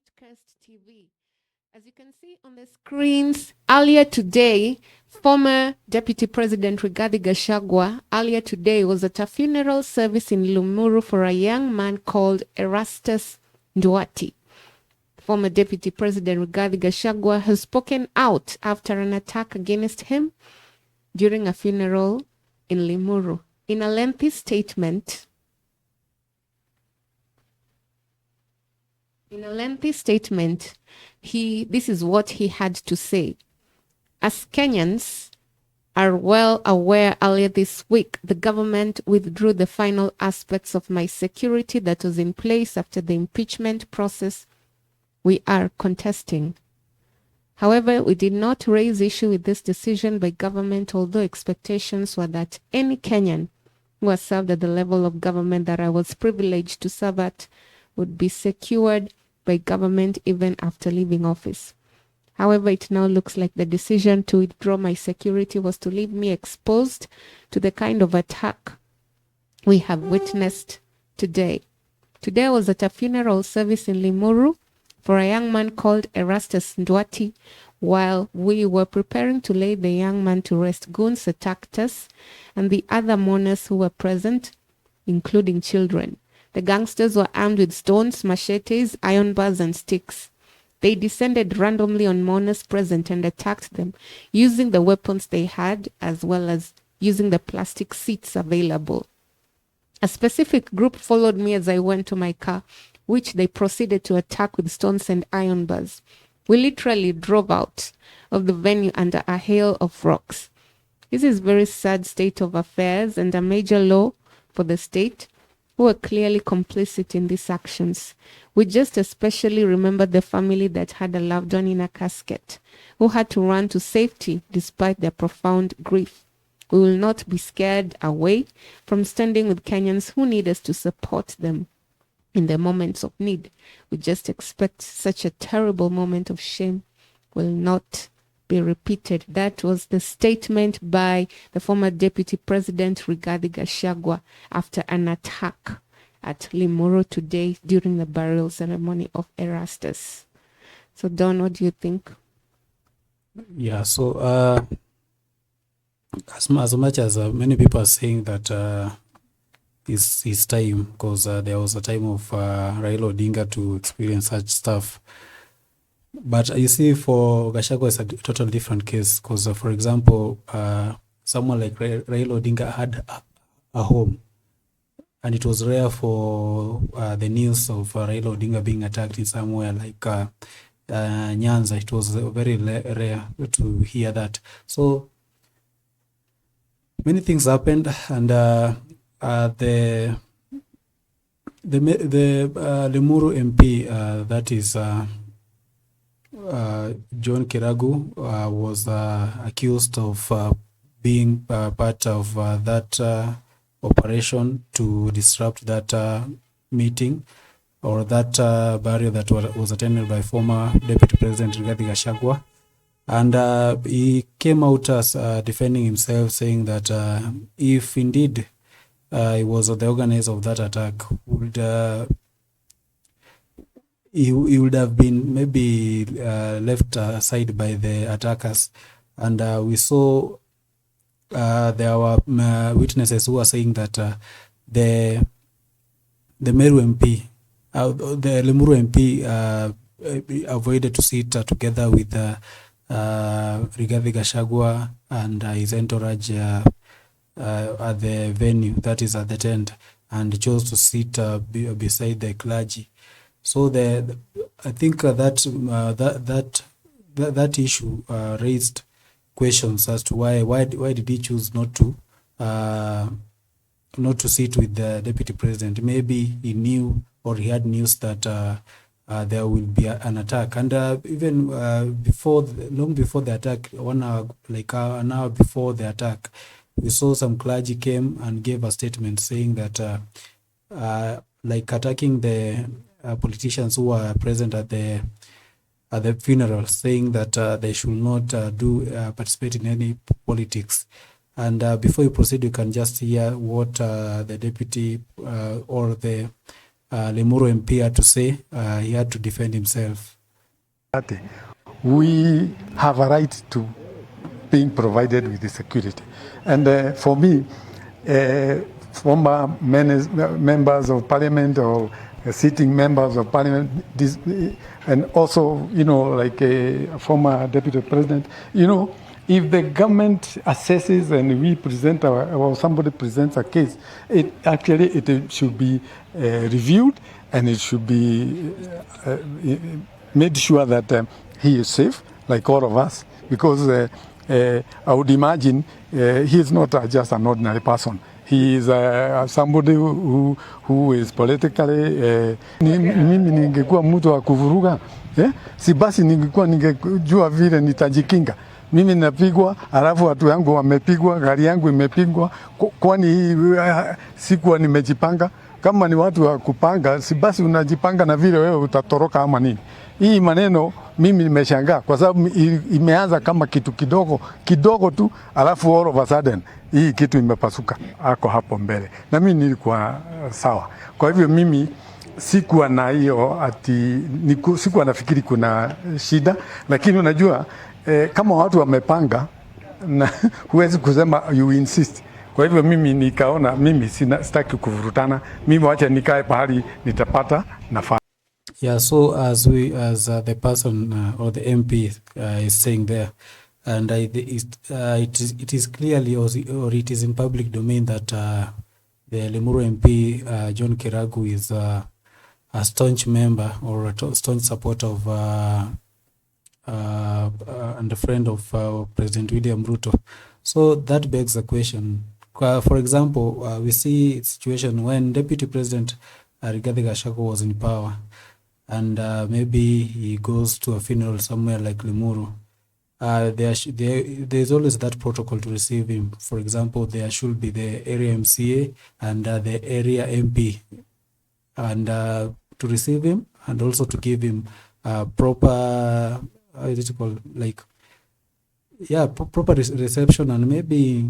Broadcast TV. As you can see on the screens, earlier today, former Deputy President Rigathi Gachagua, earlier today was at a funeral service in Limuru for a young man called Erastus Nduati. Former Deputy President Rigathi Gachagua has spoken out after an attack against him during a funeral in Limuru. In a lengthy statement, this is what he had to say. As Kenyans are well aware, earlier this week, the government withdrew the final aspects of my security that was in place after the impeachment process we are contesting. However, we did not raise issue with this decision by government, although expectations were that any Kenyan who has served at the level of government that I was privileged to serve at would be secured by government even after leaving office. However, it now looks like the decision to withdraw my security was to leave me exposed to the kind of attack we have witnessed today. Today I was at a funeral service in Limuru for a young man called Erastus Nduati. While we were preparing to lay the young man to rest, Goons attacked us and the other mourners who were present, including children. The gangsters were armed with stones, machetes, iron bars, and sticks. They descended randomly on mourners present and attacked them, using the weapons they had as well as using the plastic seats available. A specific group followed me as I went to my car, which they proceeded to attack with stones and iron bars. We literally drove out of the venue under a hail of rocks. This is a very sad state of affairs and a major low for the state, who were clearly complicit in these actions. We just especially remember the family that had a loved one in a casket, who had to run to safety despite their profound grief. We will not be scared away from standing with Kenyans who need us to support them in their moments of need. We just expect such a terrible moment of shame will not be repeated. That was the statement by the former Deputy President Rigathi Gachagua after an attack at Limuru today during the burial ceremony of Erastus. So Don, what do you think? Yeah, so as much as many people are saying that it's time, because there was a time of Raila Odinga to experience such stuff. But you see, for Gachagua, it's a totally different case, because, for example, someone like Raila Odinga had a home, and it was rare for the news of Raila Odinga being attacked in somewhere like Nyanza. It was very rare to hear that. So many things happened, and the Limuru MP, that is John Kiragu, was accused of being part of that operation to disrupt that meeting or that burial that was attended by former Deputy President Rigathi Gachagua. And he came out as defending himself, saying that if indeed he was the organizer of that attack, he would have been maybe left aside by the attackers. And we saw there were witnesses who were saying that the Meru MP, the Limuru MP, avoided to sit together with Rigathi Gachagua and his entourage at the venue, that is at the tent, and chose to sit beside the clergy. So I think that issue raised questions as to why did he choose not to sit with the Deputy President. Maybe he knew, or he had news that there will be an attack, and even long before the attack, 1 hour, like an hour before the attack, we saw some clergy came and gave a statement saying that like attacking the politicians who were present at the funeral, saying that they should not participate in any politics. And before you proceed, you can just hear what the deputy or the Limuru MP had to say. He had to defend himself. We have a right to being provided with the security. And for me, former members of parliament or sitting members of parliament, and also, like a former deputy president, if the government assesses and we present or somebody presents a case, it should be reviewed, and it should be made sure that he is safe, like all of us, because I would imagine he is not just an ordinary person. He is somebody who is politically. Mimi ningekuwa mtu wa kuvuruga, si basi ningejua vile nitajikinga. Mimi napigwa, alafu watu yangu wamepigwa, gari yangu imepigwa, kwani sikuwa nimejipanga. Kama ni watu wa kupanga, si basi unajipanga na vile wewe utatoroka ama nini. Hii maneno mimi nimeshangaa kwa sababu imeanza kama kitu kidogo tu, alafu all of a sudden hii kitu imepasuka ako hapo mbele, na mimi nilikuwa sawa. Kwa hivyo mimi sikuwa na hiyo sikuwa nafikiri kuna shida, lakini unajua kama watu wamepanga na huwezi kusema you insist. Kwa hivyo mimi nikaona mimi sitaki kuvurutana, mimi wacha nikae pahali nitapata nafasi. Yeah, so as the person or the MP is saying there, and it is clearly or it is in public domain that the Limuru MP John Kiragu is a staunch member or a staunch supporter of and a friend of President William Ruto. So that begs the question. For example, we see a situation when Deputy President Rigathi Gachagua was in power, and maybe he goes to a funeral somewhere like Limuru. There's always that protocol to receive him. For example, there should be the area MCA and the area MP, and to receive him and also to give him proper, how is it called, like, proper reception, and maybe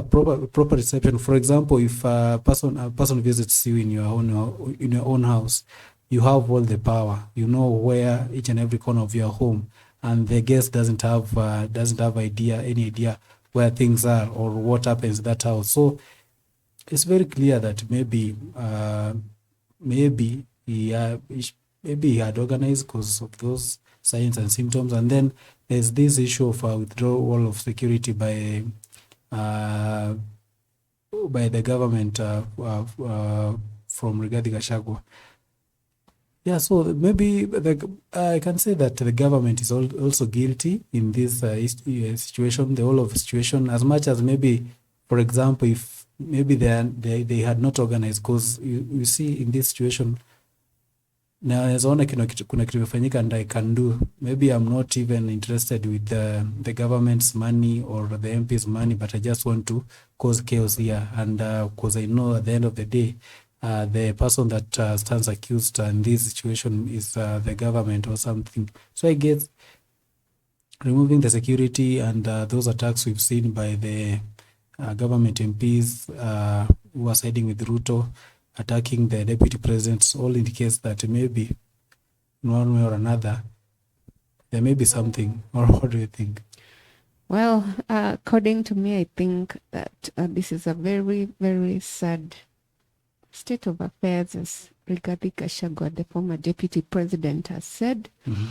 proper reception. For example, if a person visits you in your own house, you have all the power. You know where each and every corner of your home, and the guest doesn't have any idea where things are or what happens in that house. So it's very clear that maybe he had organized because of those signs and symptoms. And then there's this issue of withdrawal of security by the government from Rigathi Gachagua. Yeah, so maybe I can say that the government is also guilty in this situation, the whole of the situation, as much as maybe, for example, if maybe they had not organized, because you see in this situation, nawezaona kuna kitu kimefanyika and I can do. Maybe I'm not even interested with the government's money or the MP's money, but I just want to cause chaos here. And because I know at the end of the day, the person that stands accused in this situation is the government or something. So I guess removing the security and those attacks we've seen by the government MPs who are siding with Ruto, attacking the deputy presidents, all indicates that maybe in one way or another there may be something. Or what do you think? Well, according to me, I think that this is a very, very sad state of affairs, as Rigathi Gachagua, the former deputy president, has said. Mm-hmm.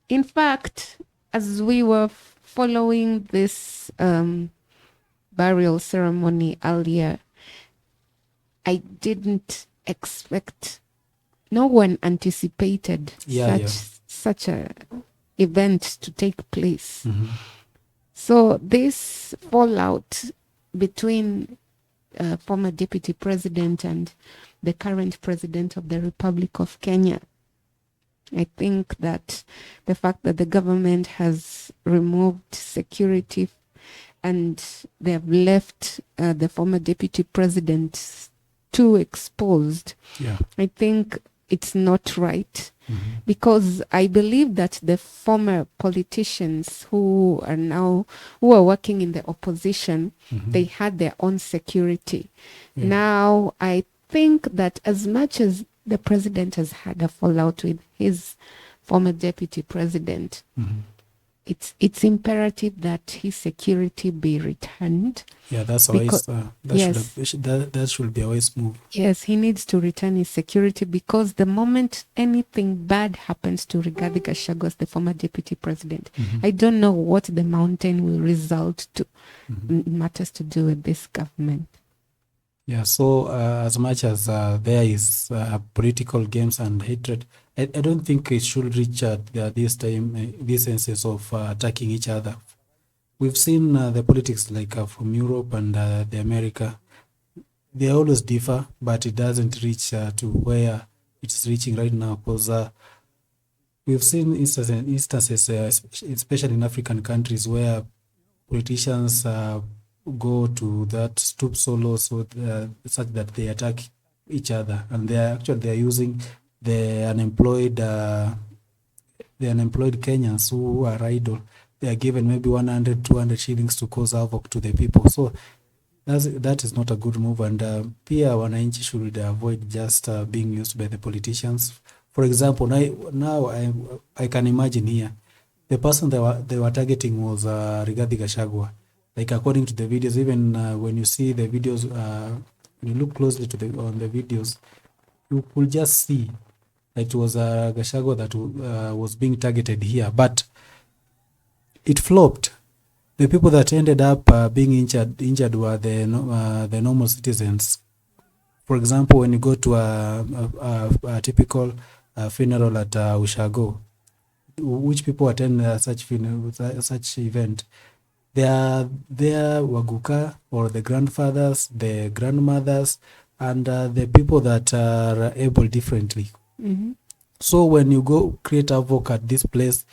In fact, as we were following this burial ceremony earlier, I didn't expect, no one anticipated such a event to take place. Mm-hmm. So this fallout between former deputy president and the current president of the Republic of Kenya, I think that the fact that the government has removed security and they have left the former deputy president too exposed, I think it's not right. Mm-hmm. Because I believe that the former politicians who are working in the opposition, mm-hmm. they had their own security. Yeah. Now, I think that as much as the president has had a fallout with his former deputy president, it's imperative that his security be returned. Yeah, that's Because- always yes. that should be always move. Yes, he needs to return his security, because the moment anything bad happens to Rigathi Gachagua, the former deputy president, I don't know what the mountain will result to. Matters to do with this government. Yeah, so as much as there is political games and hatred, I don't think it should reach this time, this senses of attacking each other. We've seen the politics like from Europe and the America. They always differ, but it doesn't reach to where it's reaching right now, because we've seen instances, especially in African countries, where politicians go to that stoop so low, such that they attack each other, and they're using the unemployed Kenyans who are idle. They are given maybe 100, 200 shillings to cause havoc to the people. So that is not a good move, and pia wananchi should avoid just being used by the politicians. For example, now I can imagine here, the person they were targeting was Rigathi Gachagua. Like according to the videos, even when you see the videos, when you look closely on the videos, you could just see that it was Gachagua that was being targeted here, but it flopped. The people that ended up being injured were the normal citizens. For example, when you go to a typical funeral at Ushago, which people attend such event, they are Waguka, or the grandfathers, the grandmothers, and the people that are able differently. So when you go create havoc at this place,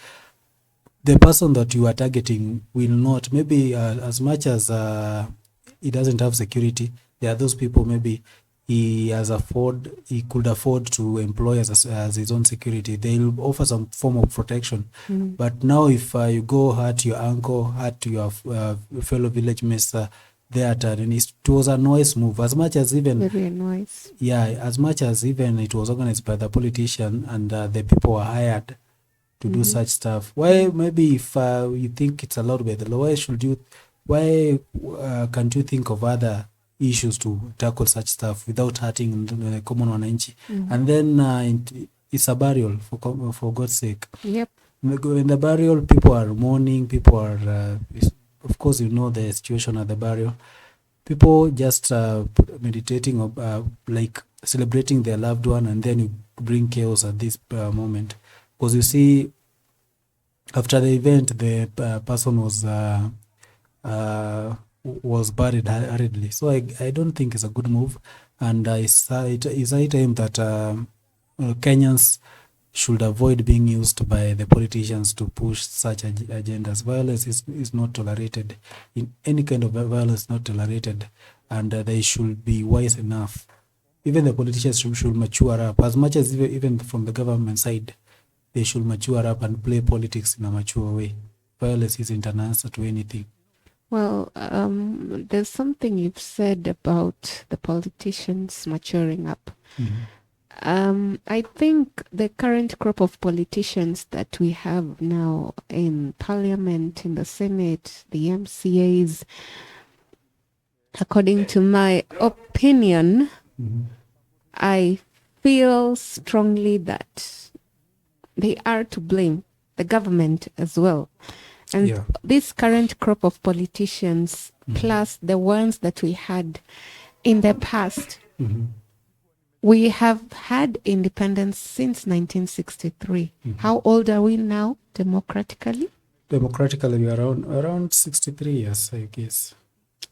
the person that you are targeting will not, maybe as much as he doesn't have security, there are those people maybe he could afford to employ as his own security. They'll offer some form of protection. But now if you go hurt your uncle, hurt your fellow village mates there, it was a noise move. As much as even Very nice. Yeah, as much as even it was organized by the politician and the people were hired to do such stuff. Why, maybe if you think it's allowed by the law, why can't you think of other issues to tackle such stuff without hurting the common wananchi? And then it's a burial, for God's sake. Yep. In the burial, people are mourning, people are, of course, you know the situation at the burial. People just meditating, like celebrating their loved one, and then you bring chaos at this moment. Because you see, after the event, the person was buried hurriedly. So I don't think it's a good move, and it's high time that Kenyans should avoid being used by the politicians to push such agendas. Violence is not tolerated. In any kind of violence is not tolerated, and they should be wise enough. Even the politicians should mature up, as much as even from the government side. They should mature up and play politics in a mature way. Violence isn't an answer to anything. Well, there's something you've said about the politicians maturing up. I think the current crop of politicians that we have now in Parliament, in the Senate, the MCAs, according to my opinion, I feel strongly that they are to blame, the government as well. And this current crop of politicians, plus the ones that we had in the past, we have had independence since 1963. How old are we now, democratically? Democratically, we are around 63 years, I guess.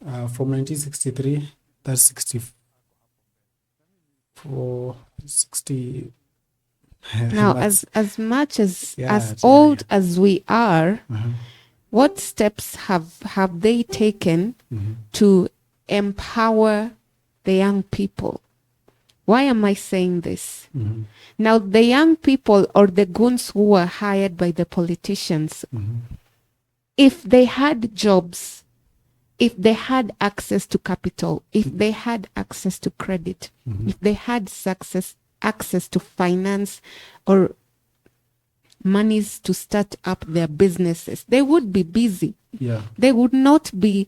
From 1963, that's 64, 60... Now, as much as old as we are, what steps have they taken to empower the young people? Why am I saying this? Now, the young people, or the goons who were hired by the politicians, if they had jobs, if they had access to capital, if they had access to credit, if they had access to finance or monies to start up their businesses, they would be busy. Yeah. They would not be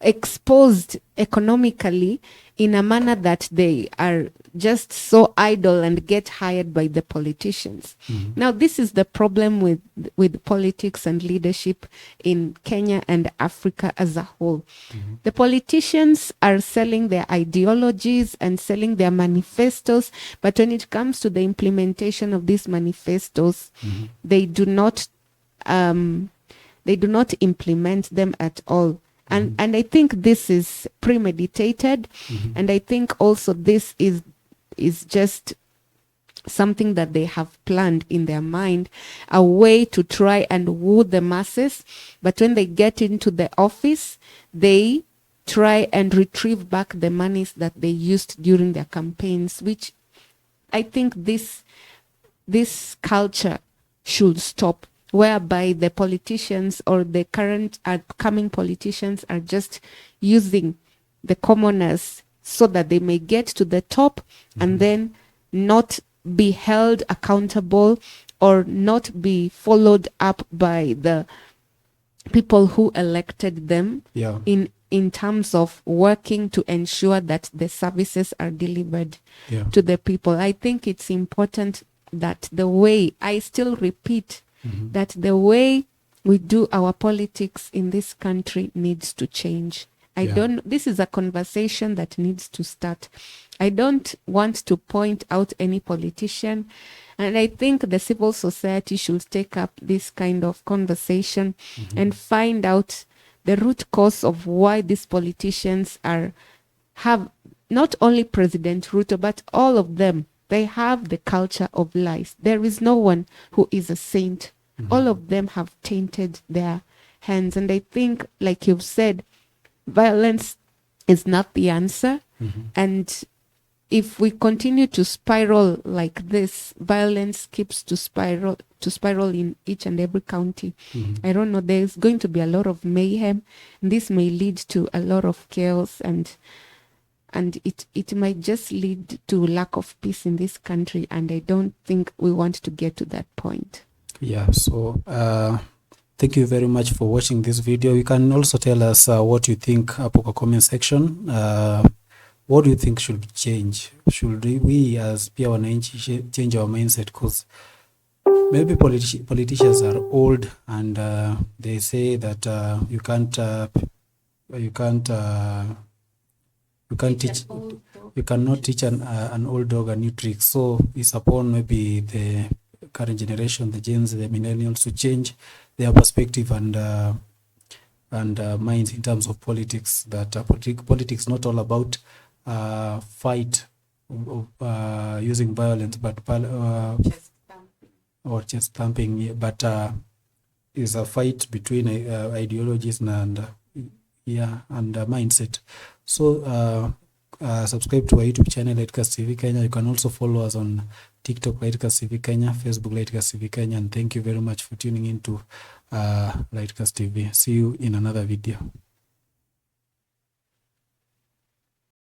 exposed economically in a manner that they are just so idle and get hired by the politicians. Now, this is the problem with politics and leadership in Kenya and Africa as a whole. The politicians are selling their ideologies and selling their manifestos, but when it comes to the implementation of these manifestos, they do not implement them at all. And I think this is premeditated, and I think also this is just something that they have planned in their mind, a way to try and woo the masses. But when they get into the office, they try and retrieve back the monies that they used during their campaigns, which I think this culture should stop, whereby the politicians or the current upcoming politicians are just using the commoners so that they may get to the top and then not be held accountable or not be followed up by the people who elected them in terms of working to ensure that the services are delivered to the people. I think it's important that the way, I still repeat, that the way we do our politics in this country needs to change. This is a conversation that needs to start. I don't want to point out any politician, and I think the civil society should take up this kind of conversation and find out the root cause of why these politicians have not only President Ruto, but all of them. They have the culture of lies. There is no one who is a saint. All of them have tainted their hands. And I think, like you've said, violence is not the answer. And if we continue to spiral like this, violence keeps to spiral in each and every county. I don't know, there's going to be a lot of mayhem. This may lead to a lot of chaos, and it might just lead to lack of peace in this country, and I don't think we want to get to that point. Yeah, so thank you very much for watching this video. You can also tell us what you think hapo kwa comment section. What do you think should change? Should we as pia wananchi change our mindset? Because maybe politicians are old, and they say that you cannot teach an old dog a new trick. So it's upon maybe the current generation, the Gen Z, the millennials, to change their perspective and minds in terms of politics. That politics not all about fight using violence, but chest thumping, but is a fight between ideologies and mindset. So subscribe to our YouTube channel, Lightcast TV Kenya. You can also follow us on TikTok, Lightcast TV Kenya, Facebook, Lightcast TV Kenya, and thank you very much for tuning in to Lightcast TV. See you in another video.